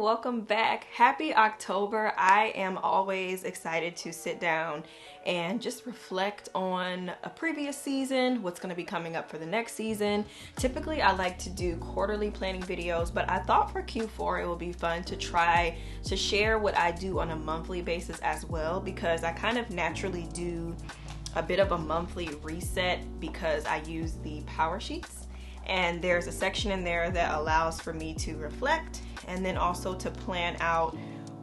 welcome back. Happy October. I am always excited to sit down and just reflect on a previous season, what's going to be coming up for the next season. Typically I like to do quarterly planning videos, but I thought for Q4 it would be fun to try to share what I do on a monthly basis as well, because I kind of naturally do a bit of a monthly reset because I use the Powersheets. And there's a section in there that allows for me to reflect and then also to plan out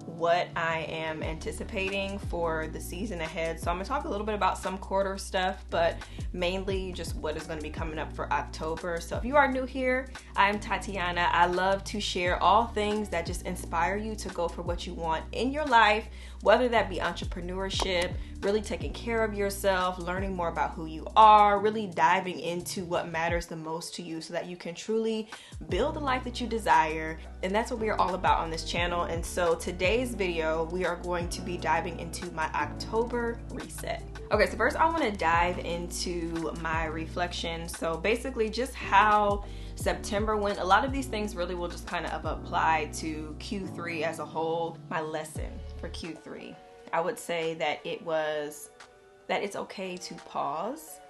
what I am anticipating for the season ahead. So I'm gonna talk a little bit about some quarter stuff, but mainly just what is gonna be coming up for October. So if you are new here, I'm Tatiana. I love to share all things that just inspire you to go for what you want in your life, whether that be entrepreneurship, really taking care of yourself, learning more about who you are, really diving into what matters the most to you so that you can truly build the life that you desire. And that's what we are all about on this channel. And so today's video, we are going to be diving into my October reset. Okay, so first I want to dive into my reflection. So basically just how September went. A lot of these things really will just kind of apply to Q3 as a whole. My lesson for Q3, I would say that it's okay to pause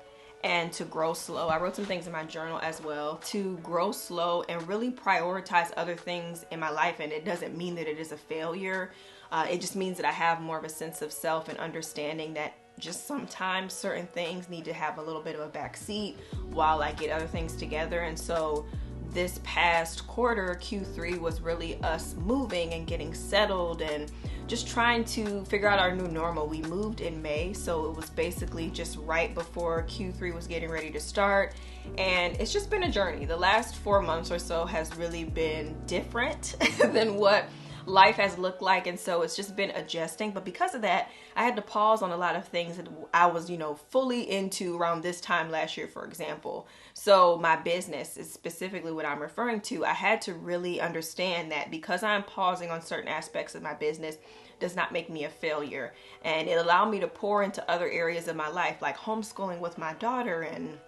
and to grow slow. I wrote some things in my journal as well, to grow slow and really prioritize other things in my life. And it doesn't mean that it is a failure. It just means that I have more of a sense of self and understanding that just sometimes certain things need to have a little bit of a back seat while I get other things together. And so this past quarter, Q3, was really us moving and getting settled and just trying to figure out our new normal. We moved in May, so it was basically just right before Q3 was getting ready to start. And it's just been a journey. The last 4 months or so has really been different than what life has looked like, and so it's just been adjusting. But because of that, I had to pause on a lot of things that I was, fully into around this time last year, for example. So my business is specifically what I'm referring to. I had to really understand that because I'm pausing on certain aspects of my business does not make me a failure, and it allowed me to pour into other areas of my life, like homeschooling with my daughter and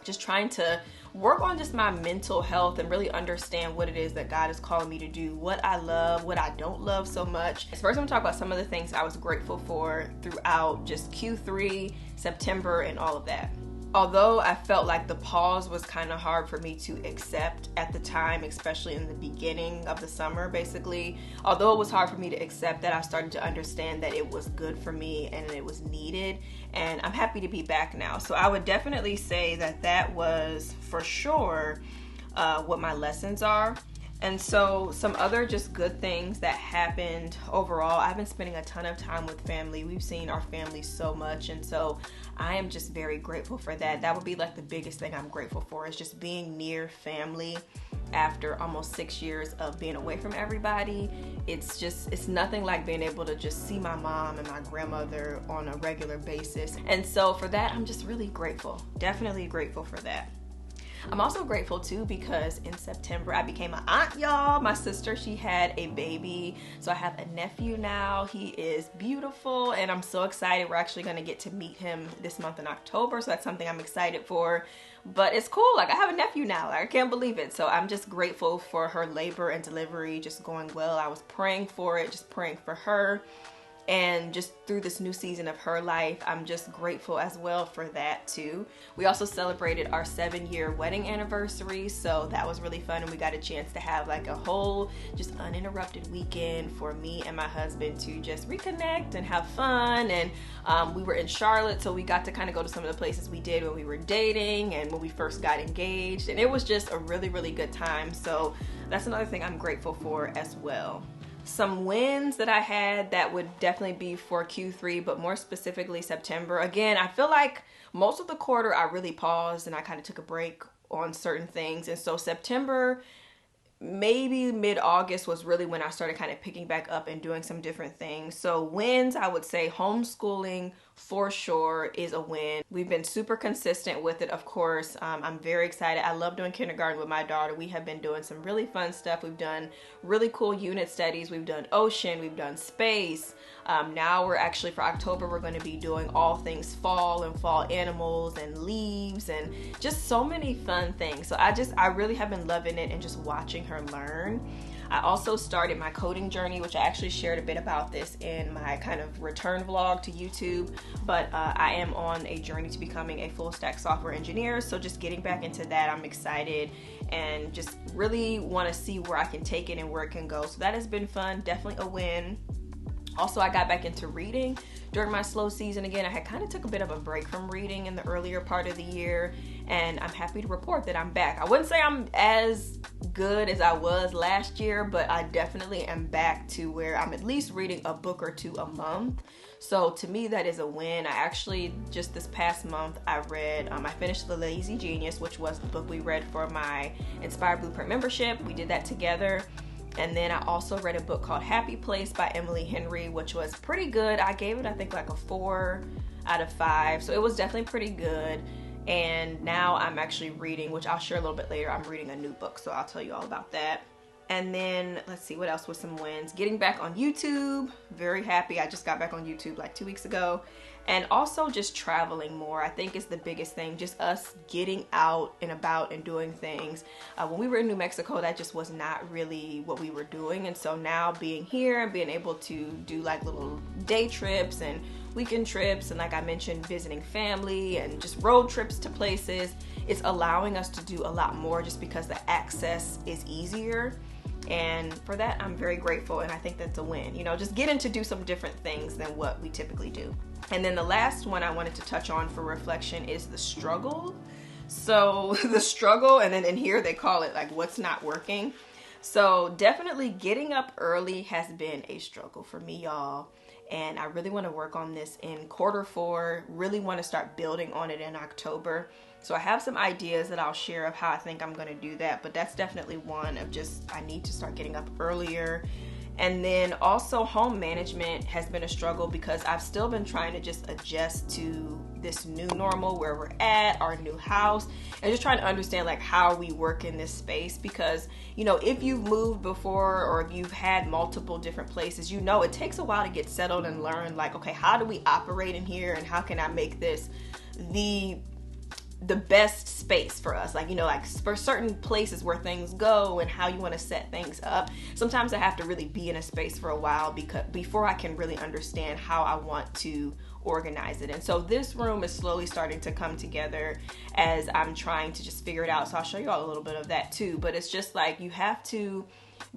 just trying to work on just my mental health and really understand what it is that God is calling me to do, what I love, what I don't love so much. First, I'm gonna talk about some of the things I was grateful for throughout just Q3, September, and all of that. Although I felt like the pause was kind of hard for me to accept at the time, especially in the beginning of the summer, basically. Although it was hard for me to accept that, I started to understand that it was good for me and it was needed. And I'm happy to be back now. So I would definitely say that that was for sure what my lessons are. And so some other just good things that happened overall, I've been spending a ton of time with family. We've seen our family so much, and so I am just very grateful for that. That would be like the biggest thing I'm grateful for, is just being near family after almost 6 years of being away from everybody. It's nothing like being able to just see my mom and my grandmother on a regular basis. And so for that, I'm just really grateful. Definitely grateful for that. I'm also grateful too because in September I became an aunt, y'all. My sister, she had a baby, so I have a nephew now. He is beautiful and I'm so excited. We're actually going to get to meet him this month in October, so that's something I'm excited for. But it's cool, like I have a nephew now, like I can't believe it. So I'm just grateful for her labor and delivery just going well. I was praying for it, just praying for her. And just through this new season of her life, I'm just grateful as well for that too. We also celebrated our 7-year wedding anniversary, so that was really fun, and we got a chance to have like a whole just uninterrupted weekend for me and my husband to just reconnect and have fun. And we were in Charlotte, so we got to kind of go to some of the places we did when we were dating and when we first got engaged, and it was just a really, really good time. So that's another thing I'm grateful for as well. Some wins that I had that would definitely be for Q3, but more specifically September. Again, I feel like most of the quarter I really paused and I kind of took a break on certain things. And so September, maybe mid-August, was really when I started kind of picking back up and doing some different things. So wins, I would say homeschooling for sure is a win. We've been super consistent with it, of course. I'm very excited. I love doing kindergarten with my daughter. We have been doing some really fun stuff. We've done really cool unit studies. We've done ocean, we've done space. Now we're actually, for October, we're going to be doing all things fall and fall animals and leaves and just so many fun things. So I really have been loving it and just watching her learn. I also started my coding journey, which I actually shared a bit about this in my kind of return vlog to YouTube, but I am on a journey to becoming a full stack software engineer. So just getting back into that, I'm excited and just really want to see where I can take it and where it can go. So that has been fun, definitely a win. Also, I got back into reading during my slow season again. I had kind of took a bit of a break from reading in the earlier part of the year, and I'm happy to report that I'm back. I wouldn't say I'm as good as I was last year, but I definitely am back to where I'm at least reading a book or two a month. So to me, that is a win. I actually, just this past month, I finished The Lazy Genius, which was the book we read for my Inspired Blueprint membership. We did that together. And then I also read a book called Happy Place by Emily Henry, which was pretty good. I gave it, I think, like a 4 out of 5. So it was definitely pretty good. And now I'm actually reading, which I'll share a little bit later, I'm reading a new book. So I'll tell you all about that. And then let's see what else was some wins. Getting back on YouTube, very happy. I just got back on YouTube like 2 weeks ago. And also just traveling more, I think is the biggest thing. Just us getting out and about and doing things. When we were in New Mexico, that just was not really what we were doing. And so now being here and being able to do like little day trips and weekend trips, and like I mentioned, visiting family and just road trips to places, it's allowing us to do a lot more just because the access is easier. And for that, I'm very grateful, and I think that's a win. You know, just getting to do some different things than what we typically do. And then the last one I wanted to touch on for reflection is the struggle. So the struggle, and then in here they call it like what's not working. So definitely getting up early has been a struggle for me, y'all. And I really want to work on this in Q4, really want to start building on it in October. So I have some ideas that I'll share of how I think I'm going to do that, but that's definitely one of just, I need to start getting up earlier. And then also home management has been a struggle because I've still been trying to just adjust to this new normal where we're at, our new house, and just trying to understand like how we work in this space. Because, you know, if you've moved before or if you've had multiple different places, you know, it takes a while to get settled and learn like, okay, how do we operate in here and how can I make this the best space for us, like, you know, like for certain places where things go and how you want to set things up. Sometimes I have to really be in a space for a while before I can really understand how I want to organize it. And so this room is slowly starting to come together as I'm trying to just figure it out. So I'll show you all a little bit of that too, but it's just like you have to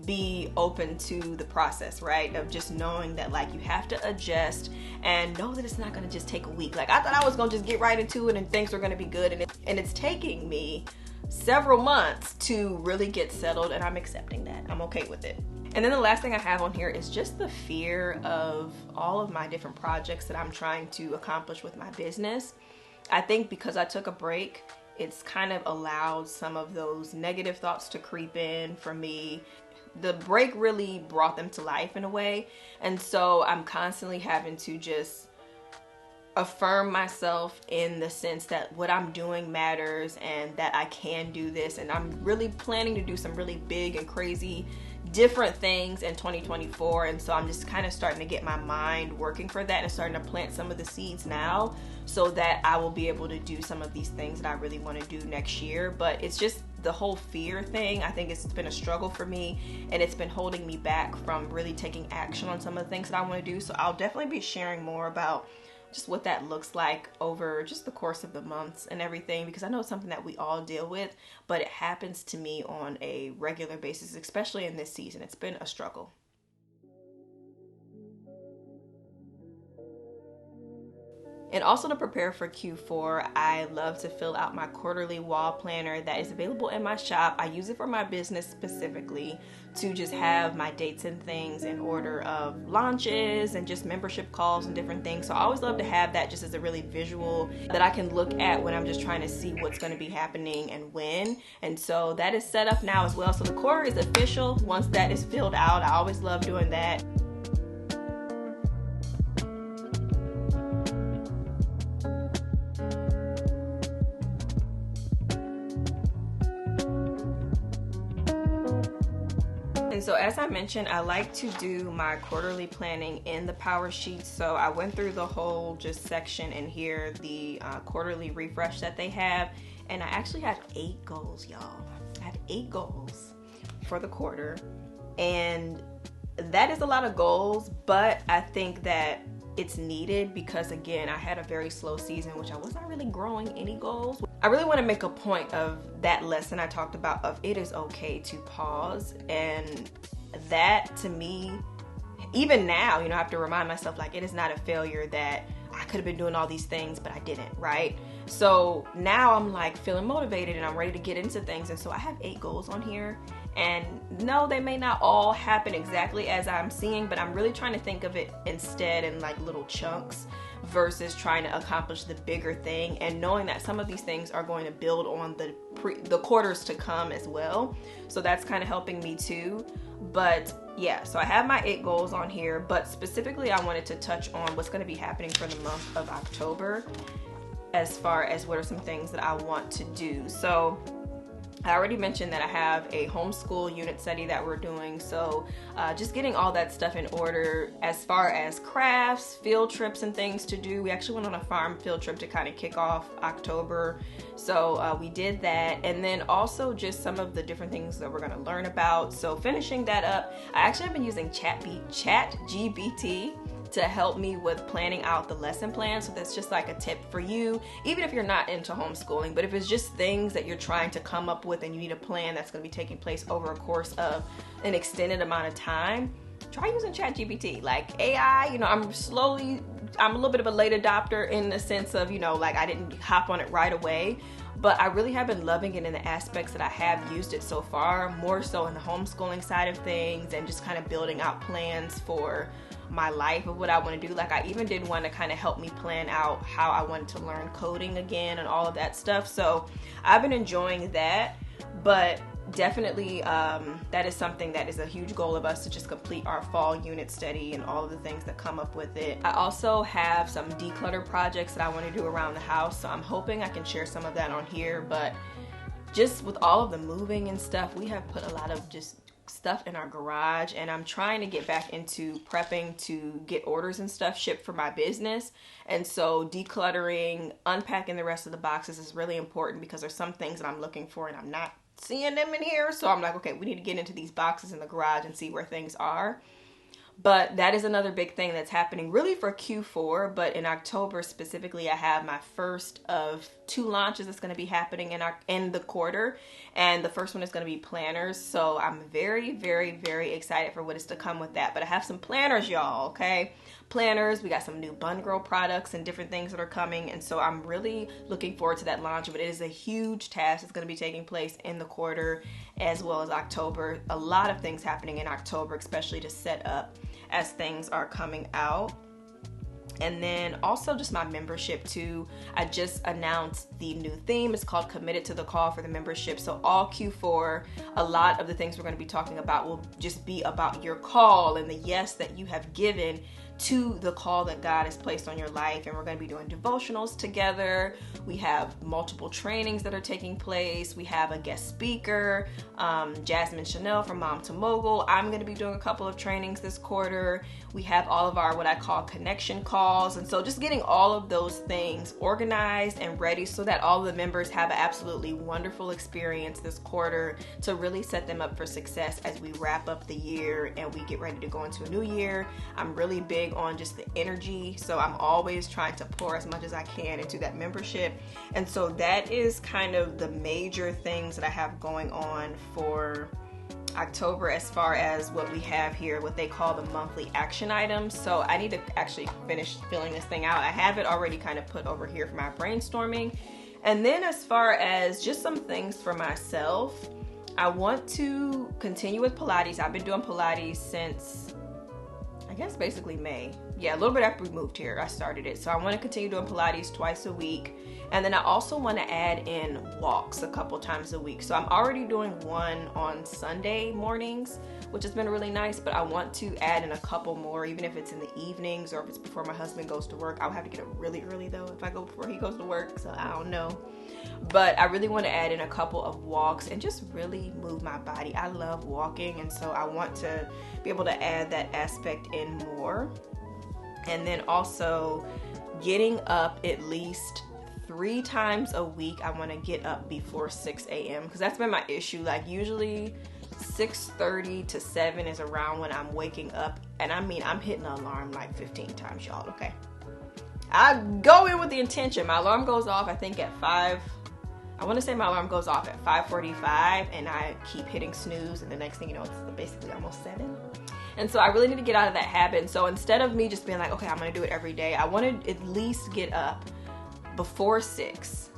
be open to the process, right? Of just knowing that like you have to adjust and know that it's not going to just take a week. Like I thought I was going to just get right into it and things were going to be good, and it's taking me several months to really get settled, and I'm accepting that. I'm okay with it. And then the last thing I have on here is just the fear of all of my different projects that I'm trying to accomplish with my business. I think because I took a break, it's kind of allowed some of those negative thoughts to creep in for me. The break really brought them to life in a way. And so I'm constantly having to just affirm myself in the sense that what I'm doing matters and that I can do this. And I'm really planning to do some really big and crazy different things in 2024. And so I'm just kind of starting to get my mind working for that and starting to plant some of the seeds now so that I will be able to do some of these things that I really want to do next year. But it's just the whole fear thing. I think it's been a struggle for me, and it's been holding me back from really taking action on some of the things that I want to do. So I'll definitely be sharing more about just what that looks like over just the course of the months and everything, because I know it's something that we all deal with, but it happens to me on a regular basis, especially in this season. It's been a struggle. And also to prepare for Q4, I love to fill out my quarterly wall planner that is available in my shop. I use it for my business specifically to just have my dates and things in order of launches and just membership calls and different things. So I always love to have that just as a really visual that I can look at when I'm just trying to see what's going to be happening and when. And so that is set up now as well. So the quarter is official once that is filled out. I always love doing that. And so as I mentioned, I like to do my quarterly planning in the Powersheets. So I went through the whole just section in here, the quarterly refresh that they have. And I actually had 8 goals, y'all. I had 8 goals for the quarter. And that is a lot of goals, but I think that it's needed because, again, I had a very slow season, which I was not really growing any goals. I really want to make a point of that lesson I talked about of it is okay to pause. And that, to me, even now, you know, I have to remind myself, like, it is not a failure that I could have been doing all these things, but I didn't, right? So now I'm like feeling motivated and I'm ready to get into things. And so I have 8 goals on here. And no, they may not all happen exactly as I'm seeing, but I'm really trying to think of it instead in like little chunks versus trying to accomplish the bigger thing, and knowing that some of these things are going to build on the quarters to come as well. So that's kind of helping me too. But yeah, so I have my 8 goals on here, but specifically I wanted to touch on what's going to be happening for the month of October as far as what are some things that I want to do. So I already mentioned that I have a homeschool unit study that we're doing, so just getting all that stuff in order as far as crafts, field trips, and things to do. We actually went on a farm field trip to kind of kick off October, so we did that, and then also just some of the different things that we're going to learn about. So finishing that up, I actually have been using ChatGPT to help me with planning out the lesson plan. So that's just like a tip for you, even if you're not into homeschooling, but if it's just things that you're trying to come up with and you need a plan that's going to be taking place over a course of an extended amount of time, try using ChatGPT. Like AI, you know, I'm a little bit of a late adopter in the sense of, you know, like I didn't hop on it right away, but I really have been loving it in the aspects that I have used it so far, more so in the homeschooling side of things and just kind of building out plans for my life of what I want to do. Like I even did one to kind of help me plan out how I wanted to learn coding again and all of that stuff. So I've been enjoying that, but definitely that is something that is a huge goal of us, to just complete our fall unit study and all of the things that come up with it. I also have some declutter projects that I want to do around the house, so I'm hoping I can share some of that on here. But just with all of the moving and stuff, we have put a lot of just stuff in our garage, and I'm trying to get back into prepping to get orders and stuff shipped for my business. And so decluttering, unpacking the rest of the boxes is really important because there's some things that I'm looking for and I'm not seeing them in here. So I'm like, okay, we need to get into these boxes in the garage and see where things are. But that is another big thing that's happening really for Q4. But in October specifically, I have my first of 2 launches that's going to be happening in the quarter. And the first one is going to be planners. So I'm very, very, very excited for what is to come with that. But I have some planners, y'all, okay? Planners, we got some new Bun Girl products and different things that are coming. And so I'm really looking forward to that launch. But it is a huge task that's going to be taking place in the quarter as well as October. A lot of things happening in October, especially to set up as things are coming out. And then also just my membership too. I just announced the new theme. It's called Committed to the Call for the membership. So all Q4, a lot of the things we're going to be talking about will just be about your call and the yes that you have given to the call that God has placed on your life. And we're going to be doing devotionals together. We have multiple trainings that are taking place. We have a guest speaker, Jasmine Chanel from Mom to Mogul. I'm going to be doing a couple of trainings this quarter. We have all of our what I call connection calls. And so just getting all of those things organized and ready so that all of the members have an absolutely wonderful experience this quarter to really set them up for success as we wrap up the year and we get ready to go into a new year. I'm really big on just the energy, so I'm always trying to pour as much as I can into that membership. And so that is kind of the major things that I have going on for October as far as what we have here, what they call the monthly action items. So I need to actually finish filling this thing out. I have it already kind of put over here for my brainstorming. And then as far as just some things for myself, I want to continue with Pilates. I've been doing Pilates since I guess basically May. Yeah, a little bit after we moved here, I started it. So I want to continue doing Pilates twice a week. And then I also want to add in walks a couple times a week. So I'm already doing one on Sunday mornings, which has been really nice, but I want to add in a couple more, even if it's in the evenings or if it's before my husband goes to work. I'll have to get up really early though if I go before he goes to work, so I don't know. But I really want to add in a couple of walks and just really move my body. I love walking, and so I want to be able to add that aspect in more. And then also getting up at least 3 times a week. I want to get up before 6 a.m. because that's been my issue. Like usually 6:30 to 7 is around when I'm waking up. And I mean, I'm hitting the alarm like 15 times, y'all, okay? I go in with the intention. My alarm goes off, I think at 5. I want to say my alarm goes off at 5:45, and I keep hitting snooze, and the next thing you know, it's basically almost 7. And so I really need to get out of that habit. And so instead of me just being like, okay, I'm going to do it every day, I want to at least get up before 6,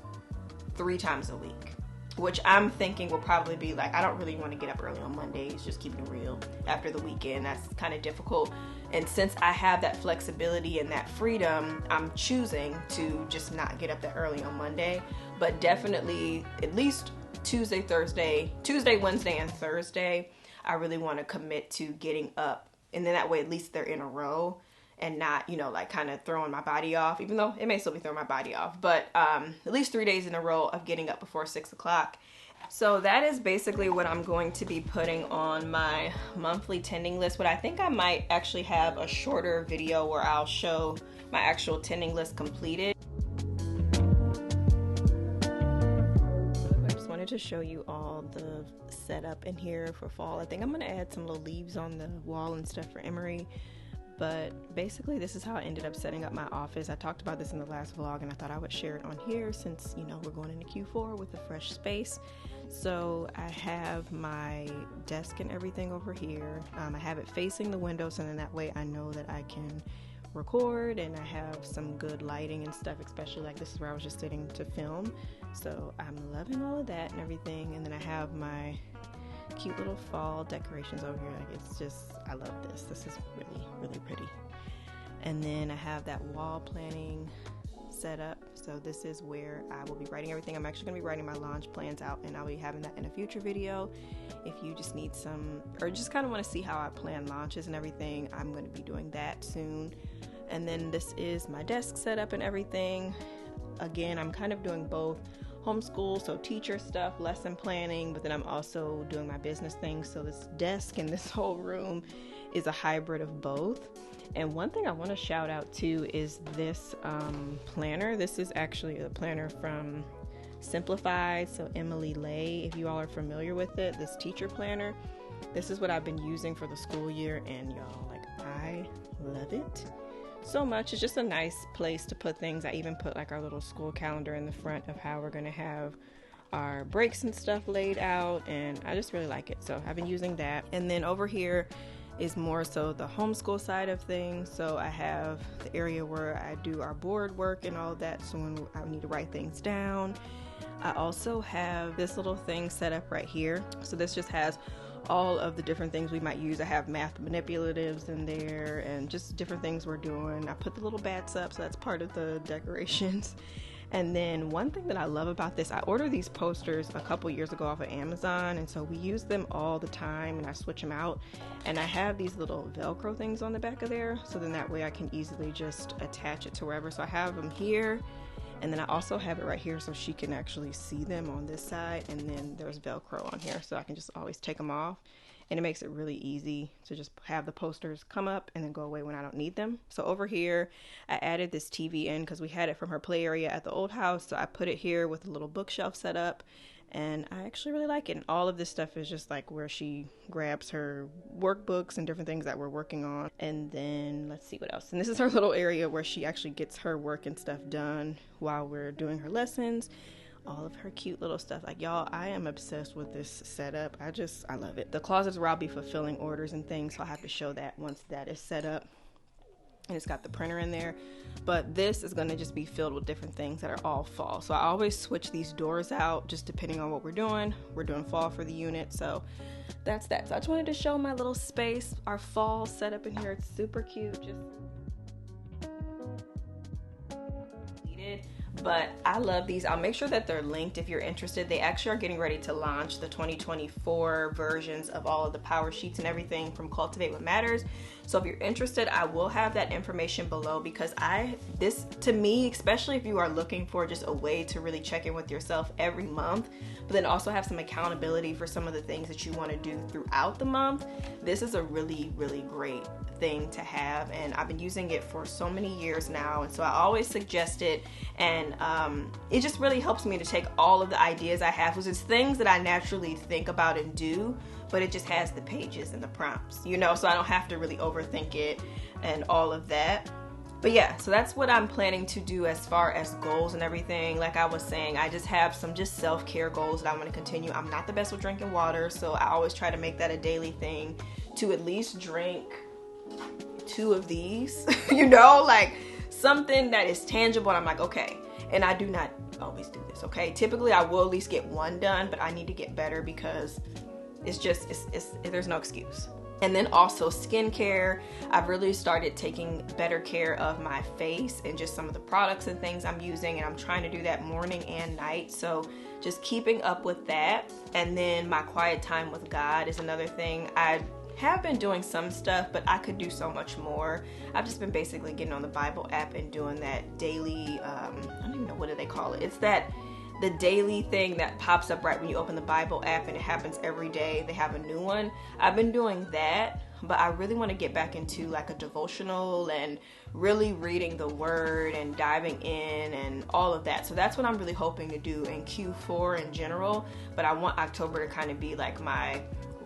3 times a week, which I'm thinking will probably be like, I don't really want to get up early on Mondays, just keeping it real. After the weekend, that's kind of difficult. And since I have that flexibility and that freedom, I'm choosing to just not get up that early on Monday, but definitely at least Tuesday, Wednesday, and Thursday, I really want to commit to getting up. And then that way, at least they're in a row and not, you know, like kind of throwing my body off, even though it may still be throwing my body off, but at least 3 days in a row of getting up before 6 o'clock. So that is basically what I'm going to be putting on my monthly tending list. But I think I might actually have a shorter video where I'll show my actual tending list completed. I just wanted to show you all the setup in here for fall. I think I'm going to add some little leaves on the wall and stuff for Emery. But basically, this is how I ended up setting up my office. I talked about this in the last vlog, and I thought I would share it on here since, you know, we're going into Q4 with a fresh space. So I have my desk and everything over here. I have it facing the window, so then that way I know that I can record, and I have some good lighting and stuff, especially like this is where I was just sitting to film. So I'm loving all of that and everything. And then I have my cute little fall decorations over here. Like, it's just, I love this. This is really, really pretty. And then I have that wall planning set up. So this is where I will be writing everything. I'm actually going to be writing my launch plans out, and I'll be having that in a future video. If you just need some, or just kind of want to see how I plan launches and everything, I'm going to be doing that soon. And then this is my desk setup and everything. Again, I'm kind of doing both homeschool, so teacher stuff, lesson planning, but then I'm also doing my business things. So this desk and this whole room is a hybrid of both. And one thing I want to shout out too is this planner. This is actually a planner from Simplified, so Emily Lay, if you all are familiar with it, this teacher planner. This is what I've been using for the school year, and y'all, like, I love it so much. It's just a nice place to put things. I even put like our little school calendar in the front of how we're going to have our breaks and stuff laid out, and I just really like it. So I've been using that. And then over here is more so the homeschool side of things. So I have the area where I do our board work and all of that, so when I need to write things down. I also have this little thing set up right here. So this just has all of the different things we might use. I have math manipulatives in there and just different things we're doing. I put the little bats up, so that's part of the decorations. And then one thing that I love about this, I ordered these posters a couple years ago off of Amazon, and so we use them all the time, and I switch them out. And I have these little Velcro things on the back of there, so then that way I can easily just attach it to wherever. So I have them here, and then I also have it right here so she can actually see them on this side, and then there's Velcro on here so I can just always take them off. And it makes it really easy to just have the posters come up and then go away when I don't need them. So over here, I added this TV in because we had it from her play area at the old house. So I put it here with a little bookshelf set up, and I actually really like it. And all of this stuff is just like where she grabs her workbooks and different things that we're working on. And then let's see what else. And this is her little area where she actually gets her work and stuff done while we're doing her lessons. All of her cute little stuff. Like, y'all, I am obsessed with this setup. I love it. The closets where I'll be fulfilling orders and things, so I'll have to show that once that is set up. And it's got the printer in there. But this is going to just be filled with different things that are all fall. So I always switch these doors out just depending on what we're doing. We're doing fall for the unit, so that's that. So I just wanted to show my little space, our fall setup in here. It's super cute. Just but I love these. I'll make sure that they're linked if you're interested. They actually are getting ready to launch the 2024 versions of all of the Powersheets and everything from Cultivate What Matters. So if you're interested, I will have that information below, because this to me, especially if you are looking for just a way to really check in with yourself every month, but then also have some accountability for some of the things that you want to do throughout the month, this is a really, really great thing to have. And I've been using it for so many years now, and so I always suggest it. And it just really helps me to take all of the ideas I have, which is things that I naturally think about and do, but it just has the pages and the prompts, you know, so I don't have to really overthink it and all of that. But yeah, so that's what I'm planning to do as far as goals and everything. Like I was saying, I just have some just self-care goals that I want to continue. I'm not the best with drinking water, so I always try to make that a daily thing to at least drink 2 of these, you know, like something that is tangible. And I'm like, okay. And I do not always do this, okay? Typically I will at least get 1 done, but I need to get better because it's just, there's no excuse. And then also skincare. I've really started taking better care of my face and just some of the products and things I'm using, and I'm trying to do that morning and night. So just keeping up with that. And then my quiet time with God is another thing. I have been doing some stuff, but I could do so much more. I've just been basically getting on the Bible app and doing that daily, I don't even know, what do they call it? It's the daily thing that pops up right when you open the Bible app, and it happens every day. They have a new one. I've been doing that, but I really want to get back into like a devotional and really reading the word and diving in and all of that. So that's what I'm really hoping to do in Q4 in general, but I want October to kind of be like my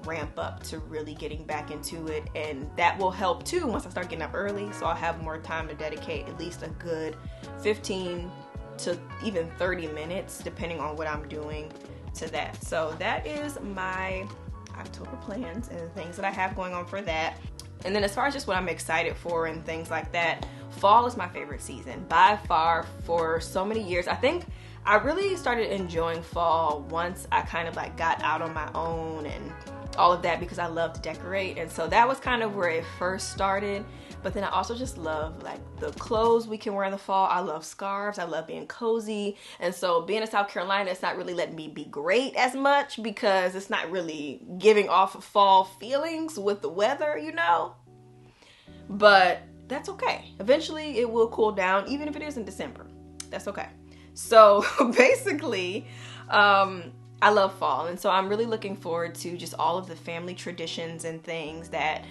ramp up to really getting back into it, and that will help too once I start getting up early, so I'll have more time to dedicate at least a good 15 to even 30 minutes depending on what I'm doing to that. So that is my October plans and the things that I have going on for that. And then as far as just what I'm excited for and things like that, fall is my favorite season by far. For so many years, I think I really started enjoying fall once I kind of like got out on my own and all of that, because I love to decorate, and so that was kind of where it first started. But then I also just love like the clothes we can wear in the fall. I love scarves. I love being cozy. And so being in South Carolina, it's not really letting me be great as much because it's not really giving off fall feelings with the weather, you know. But that's okay. Eventually it will cool down, even if it is in December. That's okay. So basically, I love fall, and so I'm really looking forward to just all of the family traditions and things that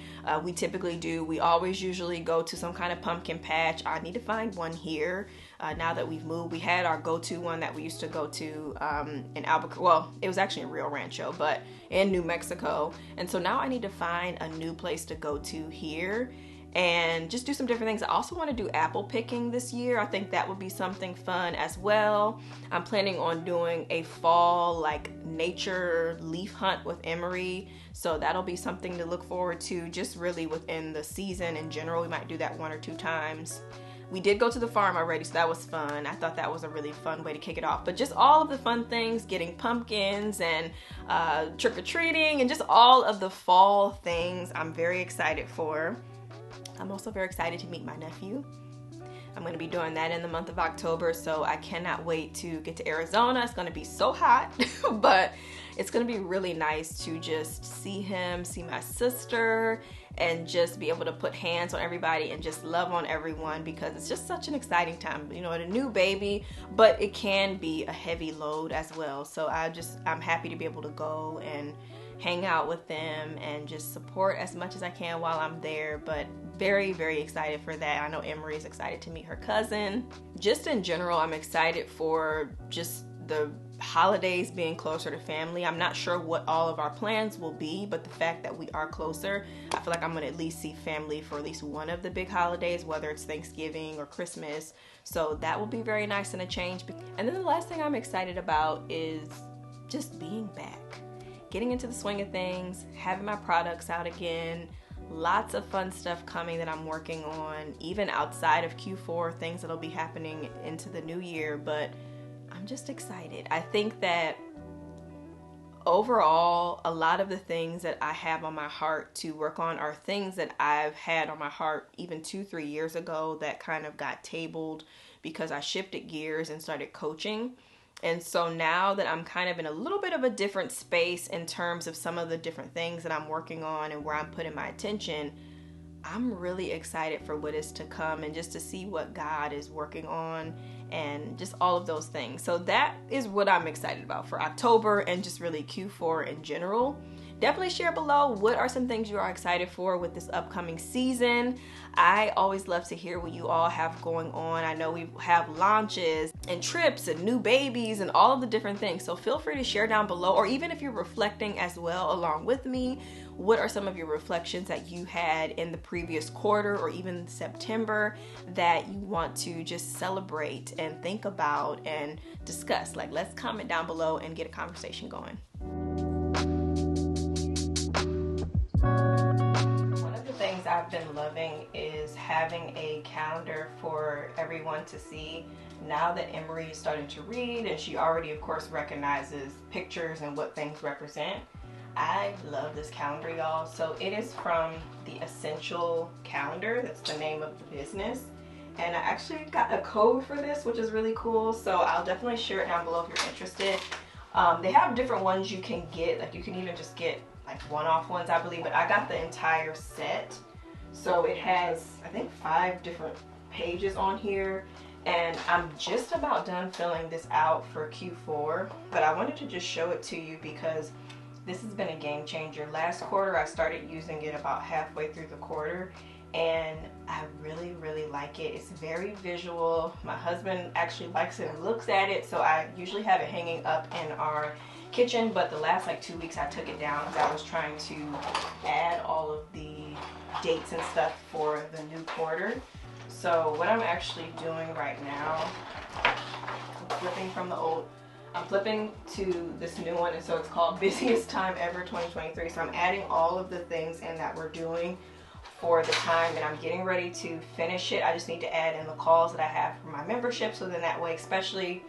we typically do. We always usually go to some kind of pumpkin patch. I need to find one here now that we've moved. We had our go-to one that we used to go to in Albuquerque. Well, it was actually in Rio Rancho, but in New Mexico. And so now I need to find a new place to go to here and just do some different things. I also want to do apple picking this year. I think that would be something fun as well. I'm planning on doing a fall like nature leaf hunt with Emery, so that'll be something to look forward to, just really within the season in general. We might do that 1 or 2 times. We did go to the farm already, so that was fun. I thought that was a really fun way to kick it off. But just all of the fun things, getting pumpkins and trick-or-treating and just all of the fall things I'm very excited for. I'm also very excited to meet my nephew. I'm going to be doing that in the month of October, so I cannot wait to get to Arizona. It's going to be so hot, but it's going to be really nice to just see him, see my sister, and just be able to put hands on everybody and just love on everyone, because it's just such an exciting time. You know, a new baby, but it can be a heavy load as well. So I'm happy to be able to go and hang out with them and just support as much as I can while I'm there, but very, very excited for that. I know Emery is excited to meet her cousin. Just in general, I'm excited for just the holidays being closer to family. I'm not sure what all of our plans will be, but the fact that we are closer, I feel like I'm gonna at least see family for at least one of the big holidays, whether it's Thanksgiving or Christmas. So that will be very nice and a change. And then the last thing I'm excited about is just being back. Getting into the swing of things, having my products out again, lots of fun stuff coming that I'm working on, even outside of Q4, things that'll be happening into the new year, but I'm just excited. I think that overall, a lot of the things that I have on my heart to work on are things that I've had on my heart even 2-3 years ago that kind of got tabled because I shifted gears and started coaching. And so now that I'm kind of in a little bit of a different space in terms of some of the different things that I'm working on and where I'm putting my attention, I'm really excited for what is to come and just to see what God is working on and just all of those things. So that is what I'm excited about for October and just really Q4 in general. definitely share below what are some things you are excited for with this upcoming season. I always love to hear what you all have going on. I know we have launches and trips and new babies and all of the different things. So feel free to share down below, or even if you're reflecting as well along with me, what are some of your reflections that you had in the previous quarter or even September that you want to just celebrate and think about and discuss? Like, let's comment down below and get a conversation going. I've been loving is having a calendar for everyone to see. Now that Emery is starting to read and she already of course recognizes pictures and what things represent, I love this calendar, y'all. So it is from the Essential Calendar. That's the name of the business, and I actually got a code for this, which is really cool. So I'll definitely share it down below if you're interested. They have different ones you can get, like you can even just get like one-off ones, I believe, but I got the entire set. So it has, I think, 5 different pages on here, and I'm just about done filling this out for Q4, but I wanted to just show it to you because this has been a game changer. Last quarter, I started using it about halfway through the quarter, and I really, really like it. It's very visual. My husband actually likes it and looks at it, so I usually have it hanging up in our kitchen, but the last like 2 weeks I took it down because I was trying to add all of the dates and stuff for the new quarter. So what I'm actually doing right now, I'm flipping from the old, I'm flipping to this new one, and so it's called Busiest Time Ever 2023. So I'm adding all of the things in that we're doing for the time, and I'm getting ready to finish it. I just need to add in the calls that I have for my membership, so then that way, especially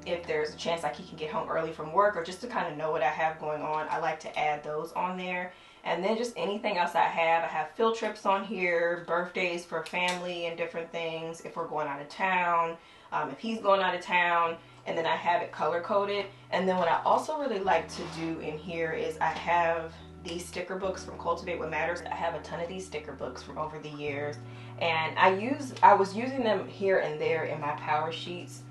if there's a chance like he can get home early from work, or just to kind of know what I have going on, I like to add those on there. And then just anything else I have field trips on here, birthdays for family and different things, if we're going out of town, if he's going out of town, and then I have it color coded. And then what I also really like to do in here is I have these sticker books from Cultivate What Matters. I have a ton of these sticker books from over the years, and I was using them here and there in my Powersheets,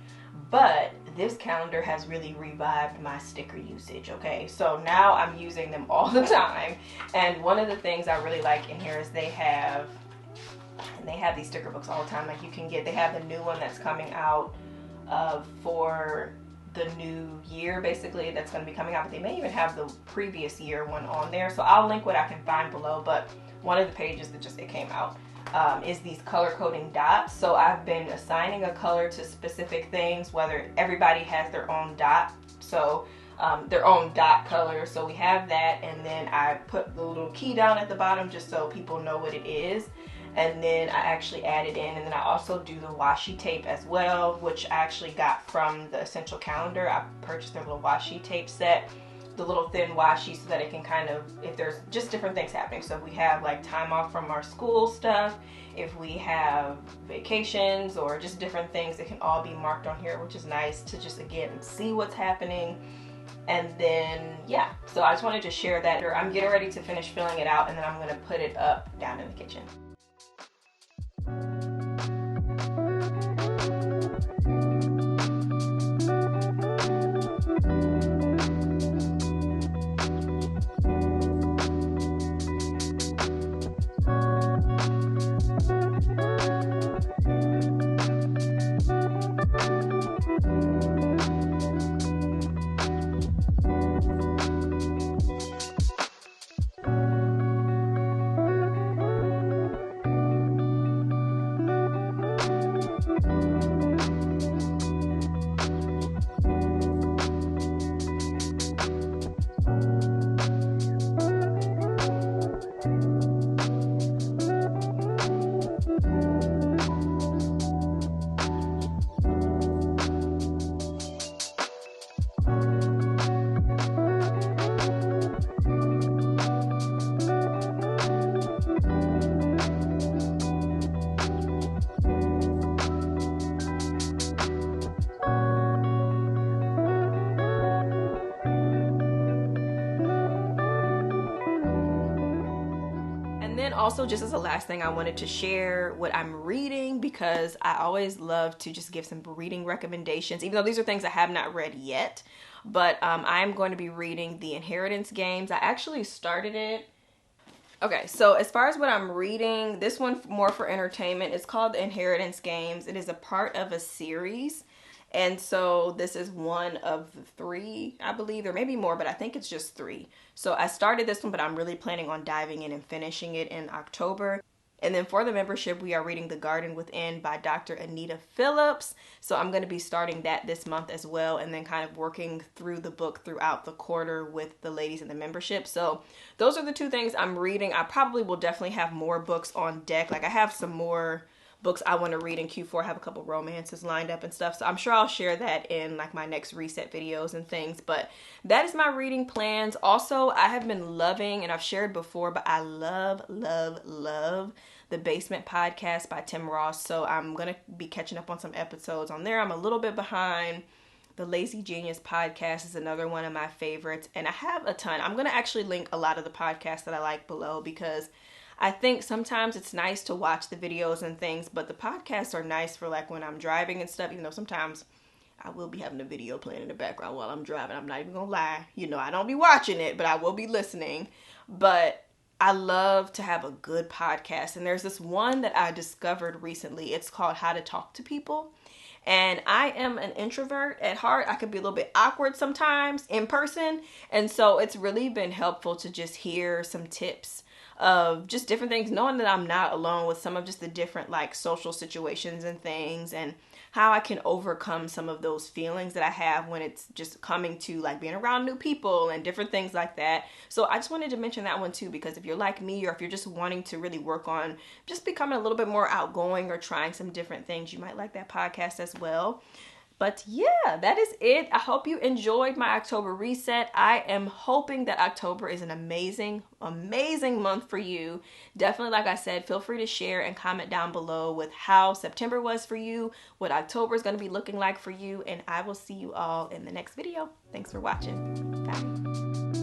but this calendar has really revived my sticker usage, okay? So now I'm using them all the time. And one of the things I really like in here is they have these sticker books all the time. Like you can get, they have the new one that's coming out for the new year, basically, that's going to be coming out, but they may even have the previous year one on there. So I'll link what I can find below, but one of the pages that just, it came out, is these color coding dots. So I've been assigning a color to specific things, whether everybody has their own dot, so their own dot color. So we have that, and then I put the little key down at the bottom just so people know what it is. And then I actually add it in, and then I also do the washi tape as well, which I actually got from the Essential Calendar. I purchased their little washi tape set, the little thin washi, so that it can kind of, if there's just different things happening. So if we have like time off from our school stuff, if we have vacations or just different things, it can all be marked on here, which is nice to just, again, see what's happening. And then, yeah, so I just wanted to share that. I'm getting ready to finish filling it out, and then I'm gonna put it up down in the kitchen. also, just as a last thing, I wanted to share what I'm reading, because I always love to just give some reading recommendations, even though these are things I have not read yet. But I'm going to be reading The Inheritance Games. I actually started it. Okay, so as far as what I'm reading, this one more for entertainment. It's called The Inheritance Games. It is a part of a series. And so this is one of the 3, I believe. There may be more, but I think it's just 3. So I started this one, but I'm really planning on diving in and finishing it in October. And then for the membership, we are reading The Garden Within by Dr. Anita Phillips. So I'm going to be starting that this month as well, and then kind of working through the book throughout the quarter with the ladies in the membership. So those are the 2 things I'm reading. I probably will definitely have more books on deck. Like, I have some more books I want to read in Q4. I have a couple romances lined up and stuff, so I'm sure I'll share that in like my next reset videos and things. But that is my reading plans. Also, I have been loving, and I've shared before, but I love the Basement Podcast by Tim Ross. So I'm gonna be catching up on some episodes on there. I'm a little bit behind. The Lazy Genius podcast is another one of my favorites, and I have a ton. I'm gonna actually link a lot of the podcasts that I like below, because I think sometimes it's nice to watch the videos and things, but the podcasts are nice for like when I'm driving and stuff, even though sometimes I will be having a video playing in the background while I'm driving. I'm not even gonna lie. You know, I don't be watching it, but I will be listening. But I love to have a good podcast. And there's this one that I discovered recently. It's called How to Talk to People. And I am an introvert at heart. I could be a little bit awkward sometimes in person. And so it's really been helpful to just hear some tips of just different things, knowing that I'm not alone with some of just the different like social situations and things, and how I can overcome some of those feelings that I have when it's just coming to like being around new people and different things like that. So I just wanted to mention that one too, because if you're like me, or if you're just wanting to really work on just becoming a little bit more outgoing or trying some different things, you might like that podcast as well. But yeah, that is it. I hope you enjoyed my October reset. I am hoping that October is an amazing month for you. Definitely, like I said, feel free to share and comment down below with how September was for you, what October is going to be looking like for you, and I will see you all in the next video. Thanks for watching. Bye.